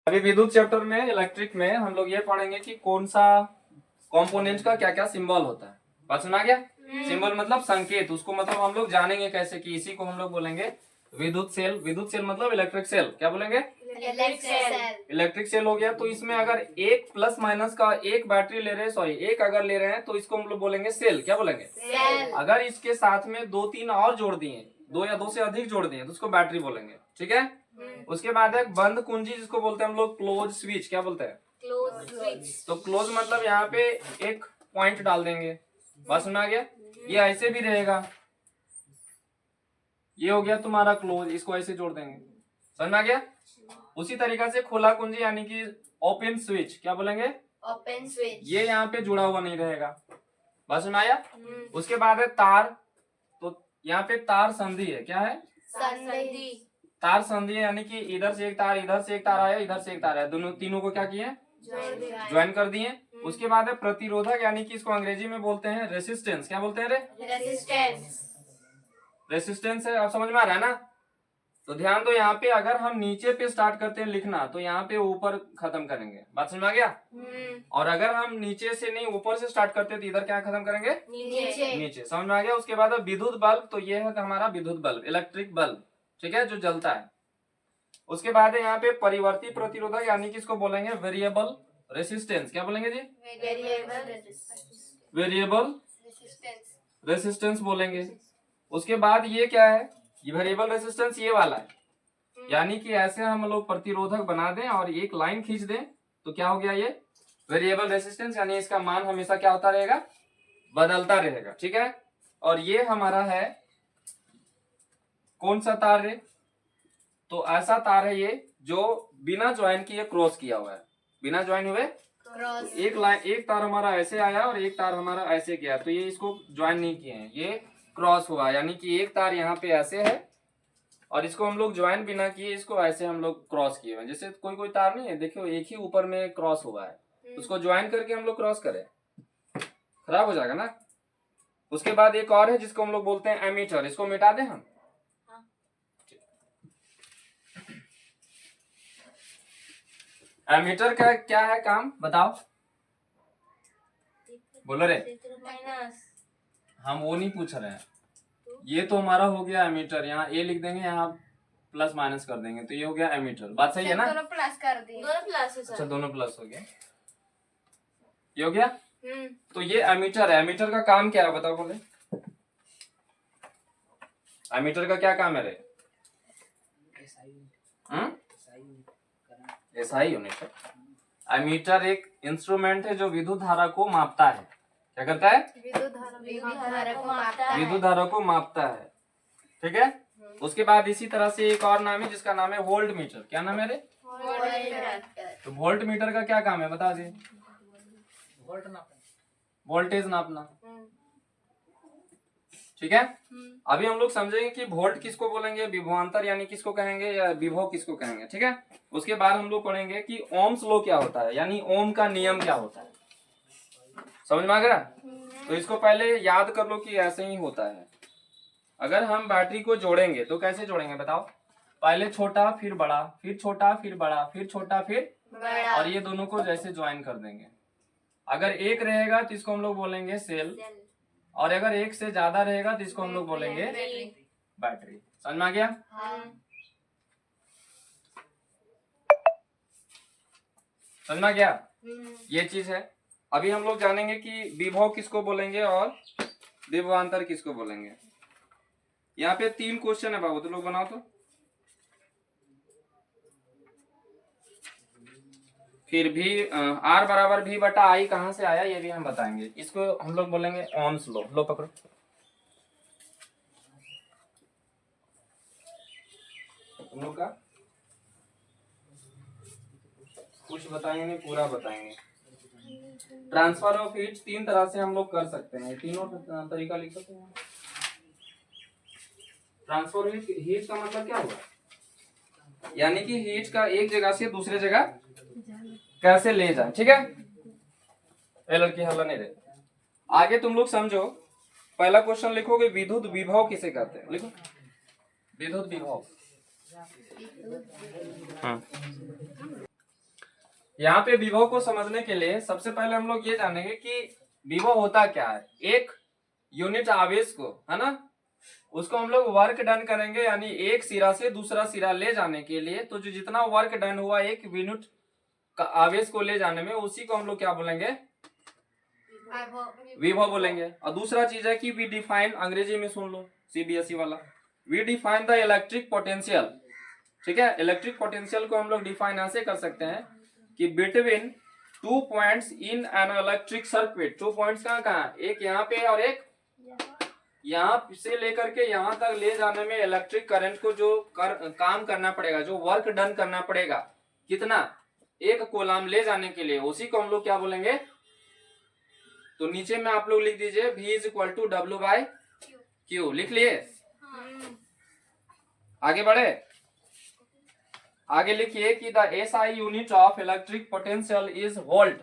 अभी विद्युत चैप्टर में इलेक्ट्रिक में हम लोग ये पढ़ेंगे कि कौन सा कंपोनेंट का क्या क्या सिंबल होता है। बात सुना गया? सिंबल मतलब संकेत, उसको मतलब हम लोग जानेंगे कैसे कि इसी को हम लोग बोलेंगे विद्युत सेल। विद्युत सेल मतलब इलेक्ट्रिक सेल। क्या बोलेंगे? इलेक्ट्रिक सेल हो गया। तो इसमें अगर एक प्लस माइनस का एक बैटरी ले रहे हैं, सॉरी एक अगर ले रहे हैं तो इसको हम लोग बोलेंगे सेल। क्या बोलेंगे? सेल। अगर इसके साथ में दो तीन और जोड़ दिए, दो या दो से अधिक जोड़ दिए तो उसको बैटरी बोलेंगे। ठीक है। उसके बाद है बंद कुंजी, जिसको बोलते हैं हम लोग क्लोज स्विच। क्या बोलते हैं? Close switch. तो क्लोज मतलब यहाँ पे एक पॉइंट डाल देंगे। बात सुना गया? ये ऐसे भी रहेगा, ये हो गया तुम्हारा क्लोज, इसको ऐसे जोड़ देंगे। समझ में आ गया? उसी तरीका से खुला कुंजी यानी कि ओपन स्विच। क्या बोलेंगे? Open switch. ये यहाँ पे जुड़ा हुआ नहीं रहेगा। बात सुन आया? उसके बाद है तार। तो यहाँ पे तार संधि है। क्या है? संधि। तार संधि यानी कि इधर से एक तार, इधर से एक तार आया, इधर से एक तार आया, दोनों तीनों को क्या किए? ज्वाइन कर दिए। उसके बाद है प्रतिरोधक यानी कि इसको अंग्रेजी में बोलते हैं रेसिस्टेंस। क्या बोलते हैं रे? रेसिस्टेंस। रेसिस्टेंस है। आप समझ में आ रहा है ना? तो ध्यान दो, यहाँ पे अगर हम नीचे पे स्टार्ट करते हैं लिखना तो यहाँ पे ऊपर खत्म करेंगे। बात समझ में आ गया? और अगर हम नीचे से नहीं ऊपर से स्टार्ट करते तो इधर क्या खत्म करेंगे? नीचे। समझ में आ गया? उसके बाद विद्युत बल्ब। तो ये है हमारा विद्युत बल्ब, इलेक्ट्रिक बल्ब। ठीक है, जो जलता है। उसके बाद है यहाँ पे परिवर्ती प्रतिरोधक यानी कि इसको बोलेंगे वेरिएबल रेसिस्टेंस। क्या बोलेंगे जी? वेरिएबल रेसिस्टेंस बोलेंगे। उसके बाद ये क्या है? ये वेरिएबल रेसिस्टेंस ये वाला है, यानी कि ऐसे हम लोग प्रतिरोधक बना दें और एक लाइन खींच दें तो क्या हो गया? ये वेरिएबल रेसिस्टेंस, यानी इसका मान हमेशा क्या होता रहेगा? बदलता रहेगा। ठीक है। और ये हमारा है कौन सा तार है? तो ऐसा तार है ये जो बिना ज्वाइन किए क्रॉस किया हुआ है। बिना ज्वाइन हुए एक लाइन, एक तार हमारा ऐसे आया और एक तार हमारा ऐसे गया, तो ये इसको ज्वाइन नहीं किए हैं, ये क्रॉस हुआ। यानी कि एक तार यहाँ पे ऐसे है और इसको हम लोग ज्वाइन बिना किए इसको ऐसे हम लोग क्रॉस किए हैं। जैसे कोई कोई तार नहीं है, देखियो एक ही ऊपर में क्रॉस हुआ है, उसको ज्वाइन करके हम लोग क्रॉस करें, खराब हो जाएगा ना। उसके बाद एक और है जिसको हम लोग बोलते हैं एमीटर। इसको मिटा दें हम। एमीटर का क्या है काम बताओ? बोलो रे। हम वो नहीं पूछ रहे हैं, ये तो हमारा हो गया एमीटर। यहाँ ए लिख देंगे, यहाँ प्लस माइनस कर देंगे, तो ये हो गया एमीटर। बात सही है ना? दोनों प्लस कर दिए। दोनों प्लस है सर। अच्छा, दोनों प्लस हो गया, ये हो गया। तो ये एमीटर है। एमीटर का काम क्या है बताओ? बोले एमीटर का क्या काम है रे? SI unit. एमीटर एक इंस्ट्रूमेंट है जो विद्युत धारा को मापता है। क्या करता है? विद्युत धारा को मापता है। ठीक है। उसके बाद इसी तरह से एक और नाम है जिसका नाम है वोल्ट मीटर। क्या नाम है रे? तो वोल्ट मीटर का क्या काम है बता दे? वोल्टेज नापना। ठीक है। अभी हम लोग समझेंगे कि वोल्ट किसको बोलेंगे, विभवांतर यानी किसको कहेंगे, या विभव किसको कहेंगे। ठीक है। उसके बाद हम लोग पढ़ेंगे कि ओम्स लॉ क्या होता है, यानी ओम का नियम क्या होता है। समझ में आ गया? तो इसको पहले याद कर लो कि ऐसे ही होता है। अगर हम बैटरी को जोड़ेंगे तो कैसे जोड़ेंगे बताओ? पहले छोटा फिर बड़ा, फिर छोटा फिर बड़ा, फिर छोटा फिर बड़ा, और ये दोनों को जैसे ज्वाइन कर देंगे। अगर एक रहेगा तो इसको हम लोग बोलेंगे सेल, और अगर एक से ज्यादा रहेगा तो इसको हम लोग बोलेंगे बैटरी। समझ में आ गया? समझ में आ गया? ये चीज है। अभी हम लोग जानेंगे कि विभव किसको बोलेंगे और विभवांतर किसको बोलेंगे। यहाँ पे 3 क्वेश्चन है बाबू, तो लोग बनाओ तो। फिर भी आर बराबर भी बटा आई कहाँ से आया ये भी हम बताएंगे। इसको हम लोग बोलेंगे ओम्स लॉ। लो पकड़ो। तुम लोग का कुछ बताएंगे नहीं, पूरा बताएंगे। ट्रांसफर ऑफ हीट 3 तरह से हम लोग कर सकते हैं, तीनों तरीका लिख सकते हैं। ट्रांसफर हीट का मतलब क्या होगा? यानी कि हीट का एक जगह से दूसरे जगह कैसे ले जाए। ठीक है। ए लड़की हल्ला नहीं रहे। आगे तुम लोग समझो। पहला क्वेश्चन लिखोगे विद्युत विभव किसे कहते हैं। लिखो विद्युत विभव। यहाँ पे विभव को समझने के लिए सबसे पहले हम लोग ये जानेंगे कि विभव होता क्या है। एक यूनिट आवेश को, है ना, उसको हम लोग वर्क डन करेंगे, यानी एक सिरा से दूसरा सिरा ले जाने के लिए। तो जो जितना वर्क डन हुआ एक यूनिट का आवेश को ले जाने में, उसी को हम लोग क्या बोलेंगे, विभव बोलेंगे। और दूसरा चीज है कि वी डिफाइन, अंग्रेजी में सुन लो सीबीएसई वाला, we define the electric potential. ठीक है, इलेक्ट्रिक पोटेंशियल को हम लोग डिफाइन ऐसे कर सकते हैं कि between 2 points in an electric circuit. 2 points कहाँ कहाँ, एक यहाँ पे और एक यहाँ से लेकर के यहाँ तक ले जाने में इलेक्ट्रिक करंट को जो काम करना पड़ेगा, जो वर्क डन करना पड़ेगा, कितना, एक कोलम ले जाने के लिए, उसी को हम लोग क्या बोलेंगे। तो नीचे में आप लोग लिख दीजिए V is equal to W/Q। लिख लिए, आगे बढ़े। आगे लिखिए कि the SI unit of electric potential is volt.